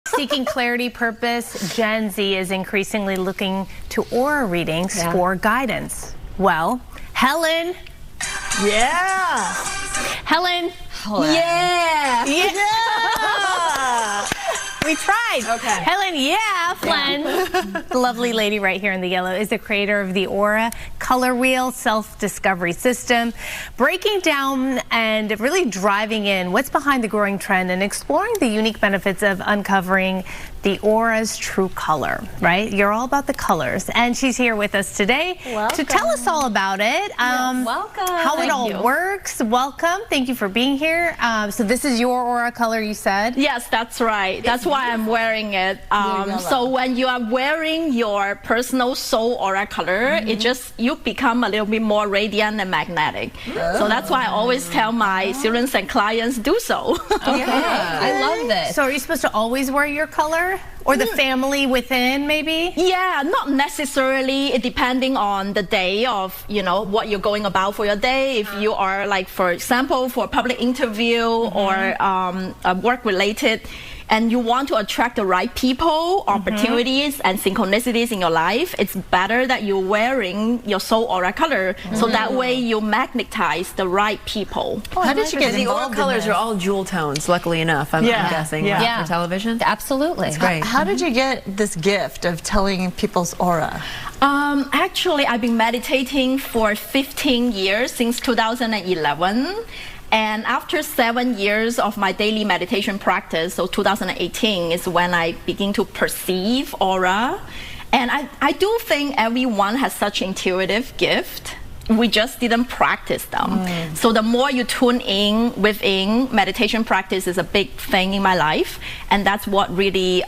Seeking clarity, purpose, Gen Z is increasingly looking to aura readings for guidance. Well, Helen. Yeah. Helen. Yeah. Yeah. We tried. Okay. Helen Flynn, the lovely lady right here in the yellow, is the creator of the Aura Color Wheel self-discovery system, breaking down and really driving in what's behind the growing trend and exploring the unique benefits of uncovering the aura's true color, right? You're all about the colors, and she's here with us today to tell us all about it. Welcome. How it all works. Welcome. Thank you for being here. So this is your aura color, you said? Yes, that's right. That's why I'm wearing it. So when you are wearing your personal soul aura color, you become a little bit more radiant and magnetic. So that's why I always tell my students and clients do so. Okay. I love this. So are you supposed to always wear your color? Or the family within, maybe? Yeah, not necessarily. It depending on the day of, what you're going about for your day. If you are, like, for example, for a public interview or work-related, and you want to attract the right people, opportunities, and synchronicities in your life, it's better that you're wearing your soul aura color, so that way you magnetize the right people. How did you get the involved aura colors in this? are all jewel tones, luckily enough, I'm guessing, for television? Absolutely. It's great. How did you get this gift of telling people's aura? Actually, I've been meditating for 15 years, since 2011. And after 7 years of my daily meditation practice, so 2018 is when I begin to perceive aura. And I do think everyone has such intuitive gift. We just didn't practice them. So the more you tune in within, meditation practice is a big thing in my life. And that's what really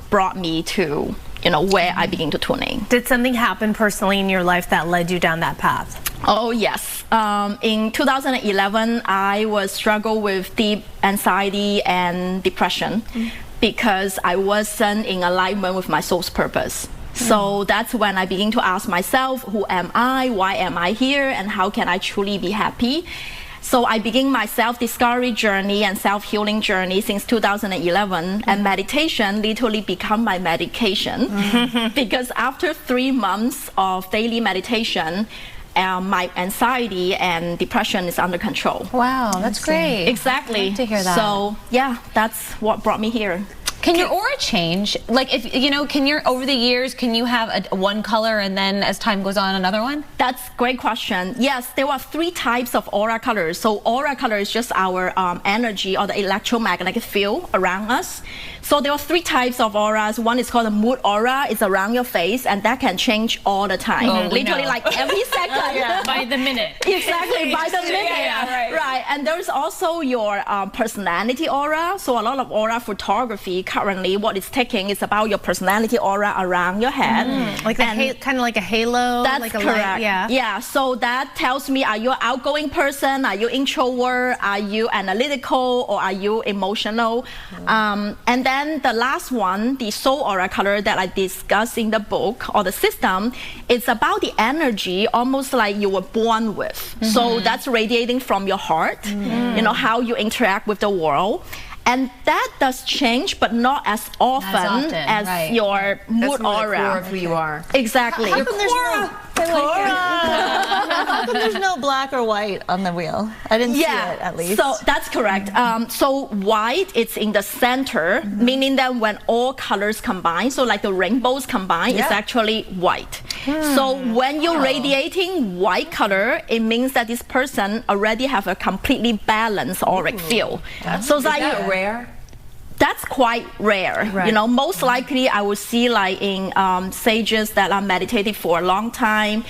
brought me to where I begin to tune in. Did something happen personally in your life that led you down that path? Oh, yes. In 2011, I was struggling with deep anxiety and depression because I wasn't in alignment with my soul's purpose. So that's when I began to ask myself, who am I? Why am I here? And how can I truly be happy? So I began my self-discovery journey and self-healing journey since 2011, and meditation literally became my medication because after 3 months of daily meditation, my anxiety and depression is under control. Wow, that's great. Exactly. I'd like to hear that. So yeah, that's what brought me here. Can your aura change? Like, if over the years, can you have one color and then as time goes on, another one? That's a great question. Yes, there are 3 types of aura colors. So aura color is just our energy or the electromagnetic field around us. So there are 3 types of auras. One is called a mood aura. It's around your face, and that can change all the time. Literally, like every second. By the minute. Exactly, by the minute. Right. And there's also your personality aura. So a lot of aura photography currently, what it's taking is about your personality aura around your head. Like kind of like a halo. That's like a correct. Light, yeah. So that tells me, are you an outgoing person? Are you introvert? Are you analytical? Or are you emotional? And then the last one, the soul aura color that I discussed in the book or the system, it's about the energy, almost like you were born with. So that's radiating from your heart, how you interact with the world. And that does change, but not as often as your mood aura. The core of who you are. Exactly. How come there's no black or white on the wheel? I didn't see it, at least. So that's correct. So white, it's in the center, meaning that when all colors combine, so like the rainbows combine, it's actually white. So when you're radiating white color, it means that this person already have a completely balanced auric field. So it's like Rare? That's quite rare. Most likely I would see like in sages that are meditating for a long time,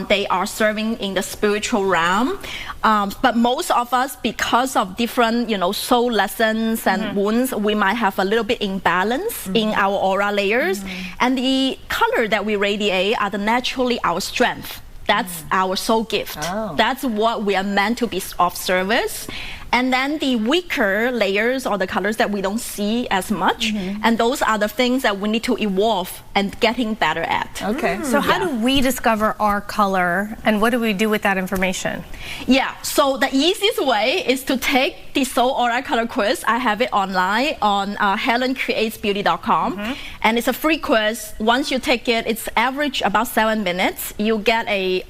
they are serving in the spiritual realm. But most of us, because of different, soul lessons and wounds, we might have a little bit imbalance in our aura layers. And the color that we radiate are naturally our strength. That's our soul gift. That's what we are meant to be of service. And then the weaker layers or the colors that we don't see as much. And those are the things that we need to evolve and getting better at. Okay. So how do we discover our color, and what do we do with that information? Yeah, so the easiest way is to take the Soul Aura Color Quiz. I have it online on HelenCreatesBeauty.com. And it's a free quiz. Once you take it, it's average about 7 minutes. You get a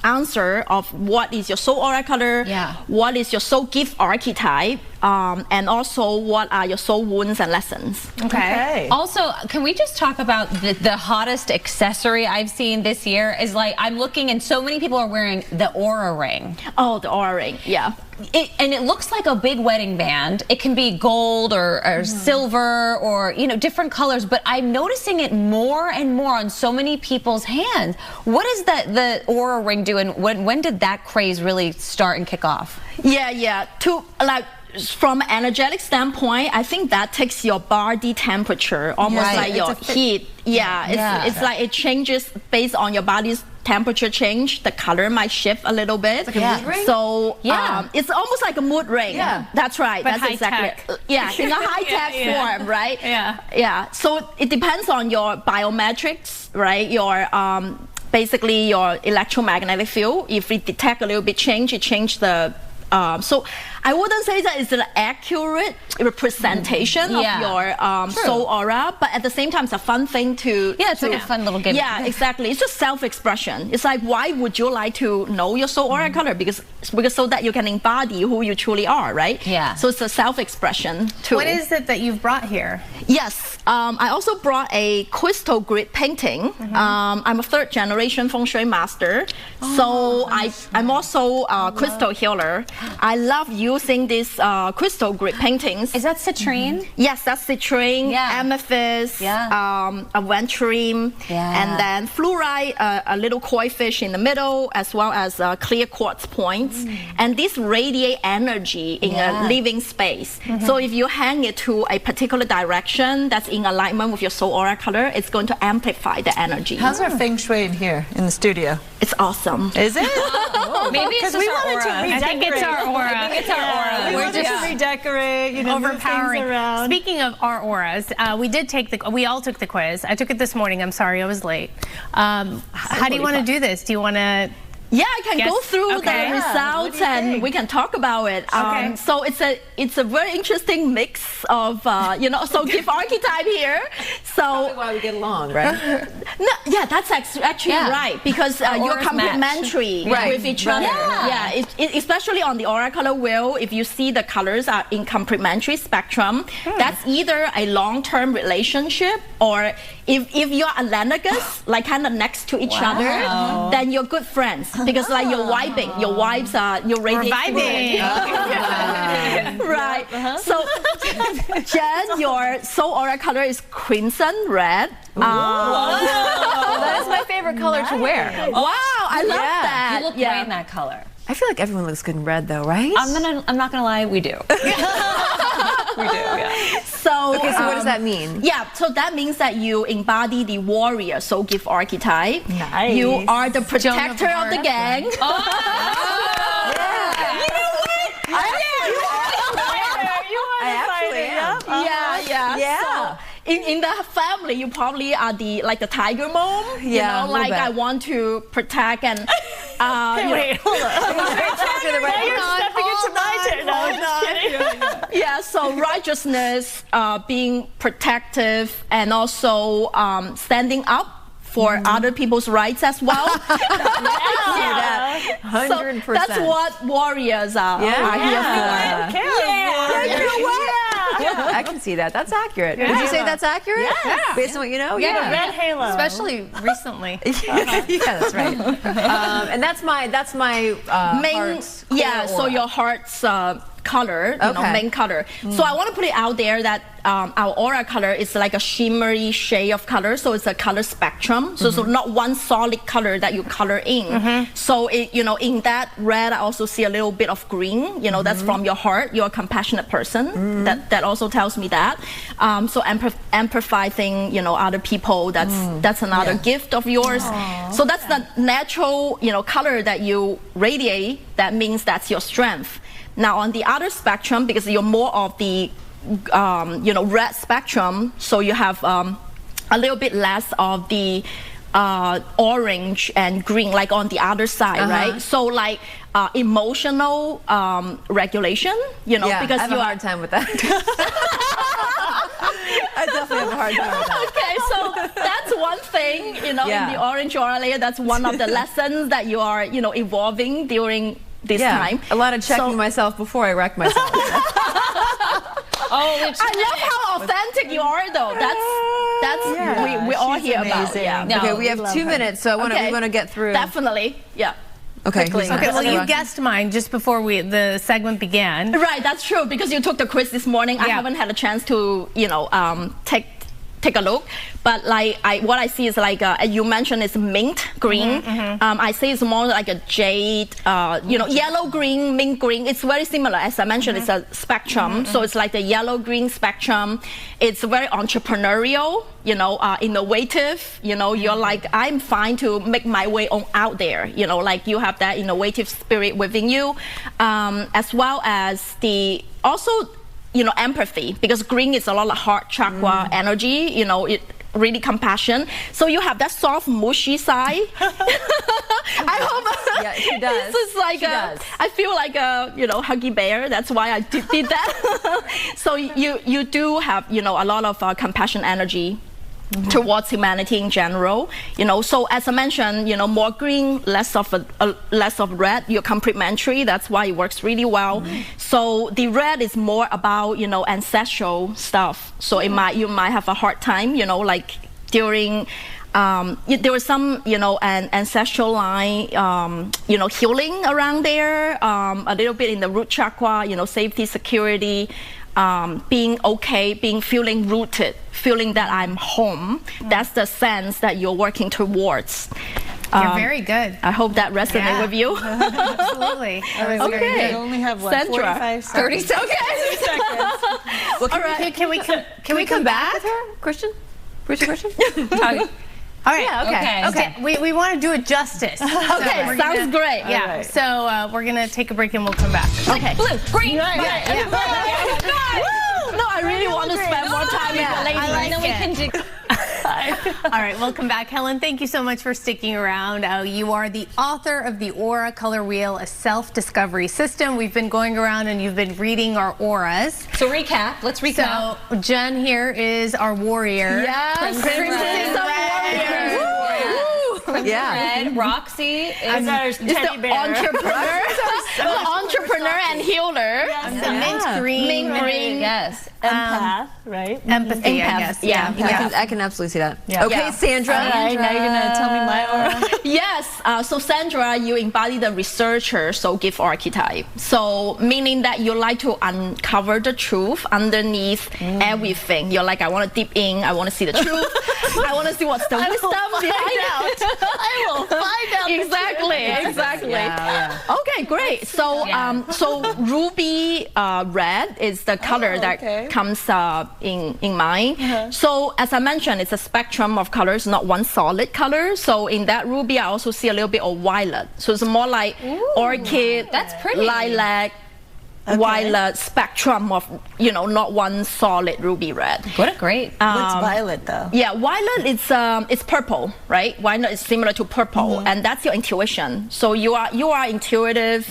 answer of what is your soul aura color, what is your soul gift archetype, and also what are your soul wounds and lessons. Okay. Also, can we just talk about the hottest accessory I've seen this year is like, I'm looking and so many people are wearing the Aura ring. Oh, the Aura ring, yeah. And it looks like a big wedding band. It can be gold or silver or, you know, different colors, but I'm noticing it more and more on so many people's hands. What does the Aura ring do, and when did that craze really start and kick off? Yeah. From an energetic standpoint, I think that takes your body temperature, almost like your heat. It's like it changes based on your body's temperature change. The color might shift a little bit. It's like a mood ring? So it's almost like a mood ring. Yeah. That's right. But That's exactly. Yeah, in a high-tech form, right? Yeah. So it depends on your biometrics, right? Your basically your electromagnetic field. If it detect a little bit change, it change the so I wouldn't say that it's an accurate representation of your soul aura, but at the same time, it's a fun thing to... Yeah, it's like a fun little game. Yeah, exactly. It's just self-expression. It's like, why would you like to know your soul aura color? Because so that you can embody who you truly are, right? Yeah. So it's a self-expression too. What is it that you've brought here? Yes, I also brought a crystal grid painting. I'm a 3rd generation feng shui master, so I'm also a crystal healer. I love using these crystal grid paintings. Is that citrine? Yes, that's citrine, amethyst, aventurine, and then fluorite, a little koi fish in the middle, as well as clear quartz points. And this radiate energy in a living space. So if you hang it to a particular direction that's in alignment with your soul aura color, it's going to amplify the energy. How's our feng shui in here in the studio? It's awesome. Is it? Maybe it's just our aura. I think it's our aura. I think it's our aura. We're just redecorate, you know, overpowering. move things around. Speaking of our auras, we all took the quiz. I took it this morning. I'm sorry I was late. How do you want to do this? Do you want to... Yeah, I can go through the results and we can talk about it. So it's a very interesting mix of so gift archetype here. So probably why we get along, right? No, that's actually right, because you're complementary with each other. Yeah, especially on the aura color wheel, if you see the colors are in complementary spectrum, that's either a long-term relationship, or if you're analogous, like kind of next to each other, then you're good friends. Because like you're vibing, your vibes are, you're radiating. Right. So, Jen, your soul aura color is crimson red. That is my favorite color to wear. Wow, I love that. You look great in that color. I feel like everyone looks good in red, though, right? I'm not gonna lie, we do. We do, yeah. So, okay, so what does that mean? Yeah, so that means that you embody the warrior soul gift archetype. Nice. You are the protector of the gang. You know what? Yeah. So, in the family, you probably are the tiger mom. Yeah, like I want to protect and. Wait, hold on. You're stepping into my turn. No, I'm just kidding. Yeah, so righteousness, being protective, and also standing up for other people's rights as well. 100%. So that's what warriors are here for. I can see that. That's accurate. Would you say that's accurate? Yeah. Based on what you know? Yeah. Red halo. Especially recently. Yeah, that's right. And that's my main, heart's so your heart's color, main color. So I want to put it out there that our aura color is like a shimmery shade of color, so it's a color spectrum. So not one solid color that you color in. So in that red, I also see a little bit of green. That's from your heart. You're a compassionate person. That also tells me that. So empathizing, other people. That's another gift of yours. So that's the natural, color that you radiate. That means that's your strength. Now on the other spectrum, because you're more of the red spectrum, so you have a little bit less of the orange and green, like on the other side, right? So like emotional regulation, because I have a hard time with that. I definitely have a hard time with that. Okay, so that's one thing, in the orange aura layer. That's one of the lessons that you are, evolving during this time. A lot of checking myself before I wreck myself. I love how authentic you are, though. That's we all hear about. Yeah. No, okay, we have 2 minutes, so we want to get through. Definitely, yeah. Okay. Well, you guessed mine just before the segment began. Right, that's true, because you took the quiz this morning. I haven't had a chance to, take a look, but what I see is like you mentioned it's mint green. I say it's more like a jade, yellow green, mint green. It's very similar. As I mentioned, it's a spectrum, so it's like the yellow green spectrum. It's very entrepreneurial, innovative. You're like, I'm fine to make my way on out there. Like you have that innovative spirit within you, as well as the also. Empathy, because green is a lot of heart chakra energy, it really compassion. So you have that soft, mushy side. I hope. Yeah, she does. This is like I feel like a, huggy bear. That's why I did that. So you do have, a lot of compassion energy towards humanity in general, so as I mentioned, more green, less of red. You're complementary. That's why it works really well. So the red is more about ancestral stuff. So you might have a hard time, like during there was some an ancestral line healing around there, a little bit in the root chakra, safety, security. Being okay, feeling rooted, feeling that I'm home. That's the sense that you're working towards. You're very good. I hope that resonates with you. Absolutely. Okay. We only have what, Sandra. 45 seconds. 30 seconds. Well, All right. Can we come back with her, Christian? Christian? All right. Yeah, Okay. We want to do it justice. Okay, sounds great. Yeah. Right. So we're gonna take a break and we'll come back. Okay. Blue, green, Yeah. No, I really want to spend more time with the ladies. I like we can do. All right, welcome back. Helen, thank you so much for sticking around. You are the author of the Aura Color Wheel, a self-discovery system. We've been going around and you've been reading our auras. So recap. Let's recap. So Jen here is our warrior. Yes, Crimson Red. Red. Roxy is the entrepreneur and healer. The mint green. Yes. Empath, right? Empathy, I Empath, guess. yeah. I can absolutely see that. Yeah. Okay, Yeah. Sandra. All right, now you're going to tell me my aura. Yes, so Sandra, you embody the researcher soul gift archetype. So meaning that you like to uncover the truth underneath everything. You're like, I want to deep in, I want to see the truth. I want to see what's the wisdom behind it. I will find out. Exactly. Yeah. Okay, great. So, so ruby red is the color that comes in mind. So, as I mentioned, it's a spectrum of colors, not one solid color. So, in that ruby, I also see a little bit of violet. So, it's more like orchid, that's pretty. lilac, violet spectrum of, not one solid ruby red. What a great. What's violet, though? Yeah, violet it's purple, right? Violet is similar to purple, and that's your intuition. So you are intuitive.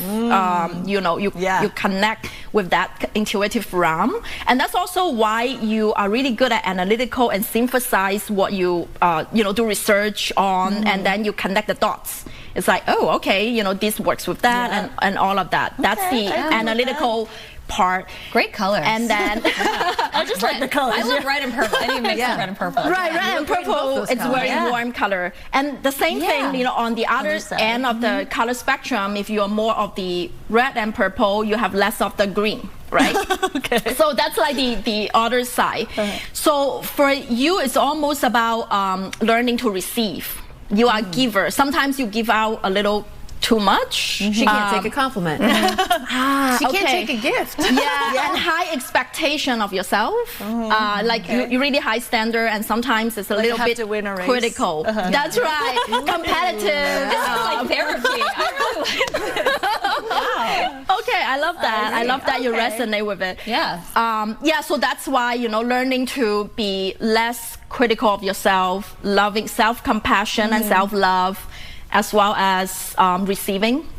You connect with that intuitive realm, and that's also why you are really good at analytical and synthesize what you do research on, and then you connect the dots. It's like, oh, okay, this works with that, and all of that. That's the analytical part. Great colors. And then I just like the colors. I love red and purple. I need to mix red and purple. Right, red and purple. It's very warm color. And the same thing, on the other end of the color spectrum, if you are more of the red and purple, you have less of the green. Right? Okay. So that's like the other side. So for you, it's almost about learning to receive. You are a giver. Sometimes you give out a little too much. She can't take a compliment. She can't take a gift. Yeah, and high expectation of yourself. Like you really high standard, and sometimes it's a little have bit to win a race. critical. That's right. Competitive. This is like therapy. I really like this. Wow. Okay, I love that. I love that you resonate with it. Yeah. Yeah, so that's why, learning to be less critical of yourself, loving self-compassion and self-love, as well as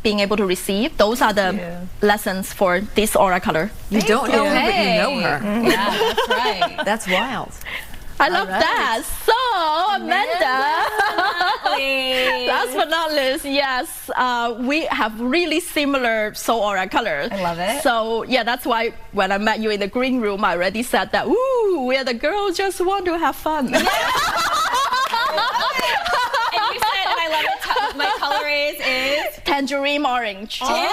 being able to receive. Those are the lessons for this aura color. You don't know her, but you know her. Yeah, that's right. That's wild. I love that. So, Amanda, last but not least, yes, we have really similar soul aura colors. I love it. So, yeah, that's why when I met you in the green room, I already said that, ooh, we're the girls just want to have fun. And you said, and I love it, my color is tangerine orange. Okay.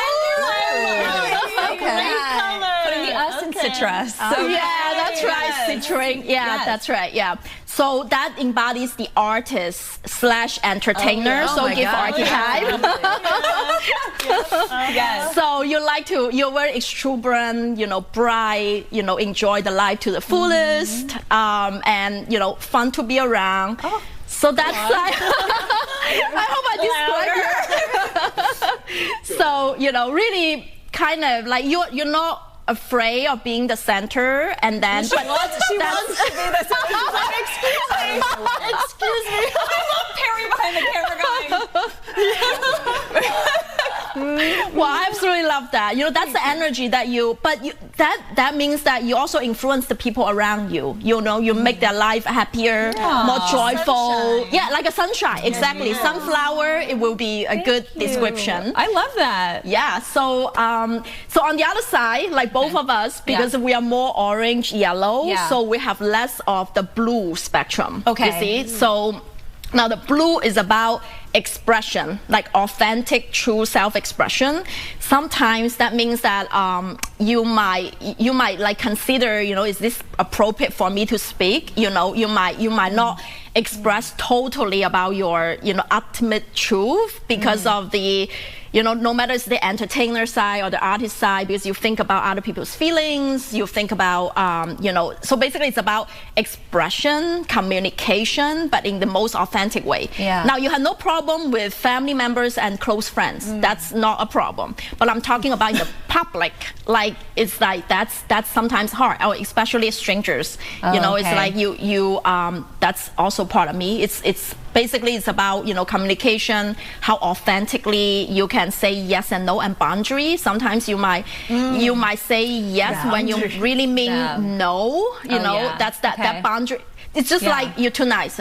Putting the us in citrus. So Yeah, that's right, citrine. Yeah, that's right. Yeah. So that embodies the artist / entertainer. So give archetype. Yes. So you're very exuberant, bright, enjoy the life to the fullest, and fun to be around. So that's like, I hope I describe you. So, really kind of like you're not afraid of being the center, and then She wants to be the center. She's like, excuse me. I love Perry behind the camera going. Well, I absolutely love that. That's the energy that that means that you also influence the people around you. You make their life happier, more joyful. Sunshine. Yeah, like a sunshine. Exactly. Sunflower, it will be a good description. I love that. Yeah. So on the other side, like both of us, because we are more orange, yellow, so we have less of the blue spectrum. Okay. You see? So now the blue is about expression, like authentic, true self-expression. Sometimes that means that you might like consider, is this appropriate for me to speak? You might not express totally about your ultimate truth because of the no matter it's the entertainer side or the artist side, because you think about other people's feelings, you think about so basically it's about expression, communication, but in the most authentic way. Now you have no problem with family members and close friends. That's not a problem. But I'm talking about in the public, like it's like that's sometimes hard, or especially strangers. It's like you that's also part of me. It's basically it's about communication, how authentically you can say yes and no, and boundary. Sometimes you might say yes when you really mean no. That's that boundary. It's just like you're too nice,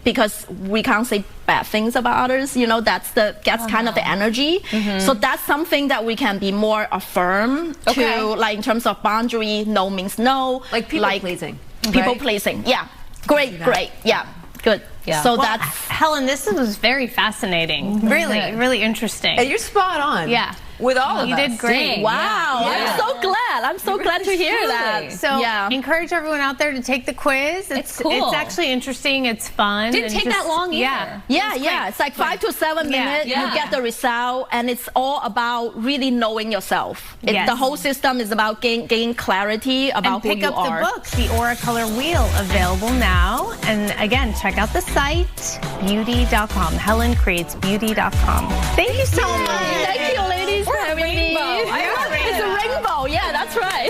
because we can't say bad things about others. That's kind of the energy. So that's something that we can be more affirm to, like in terms of boundary. No means no. Like people pleasing. People pleasing. Yeah. Great. Yeah. Good. Yeah. So well, that's Helen. This was very fascinating. Really interesting. And you're spot on. Yeah. With all of us. You did great. Wow. Yeah. I'm so glad to hear that. So encourage everyone out there to take the quiz. It's cool. It's actually interesting. It's fun. Didn't take that long either. Yeah. It's like 5 to 7 minutes. You get the result, and it's all about really knowing yourself. The whole system is about gain clarity about who you are. And pick up the book, The Aura Color Wheel, available now. And again, check out the site, beauty.com. HelenCreatesBeauty.com. Thank you so much. Thank you, ladies, for having me. Rainbow. It's a rainbow. Yeah, that's right.